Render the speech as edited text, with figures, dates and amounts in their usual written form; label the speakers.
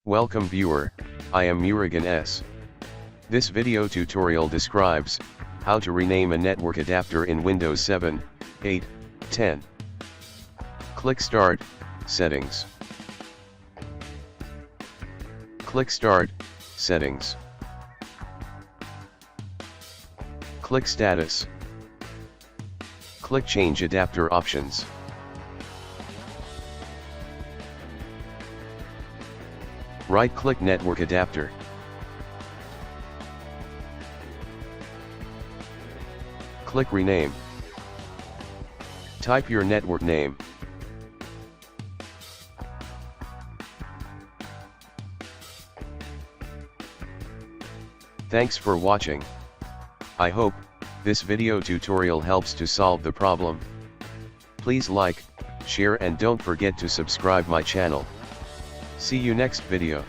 Speaker 1: Welcome viewer, I am Murugan S. This video tutorial describes how to rename a network adapter in Windows 7, 8, 10. Click Start, Settings. Click Start, Settings. Click Status. Click Change Adapter Options. Right-click Network Adapter. Click Rename. Type your network name. Thanks for watching. I hope this video tutorial helps to solve the problem. Please like, share and don't forget to subscribe my channel. See you next video.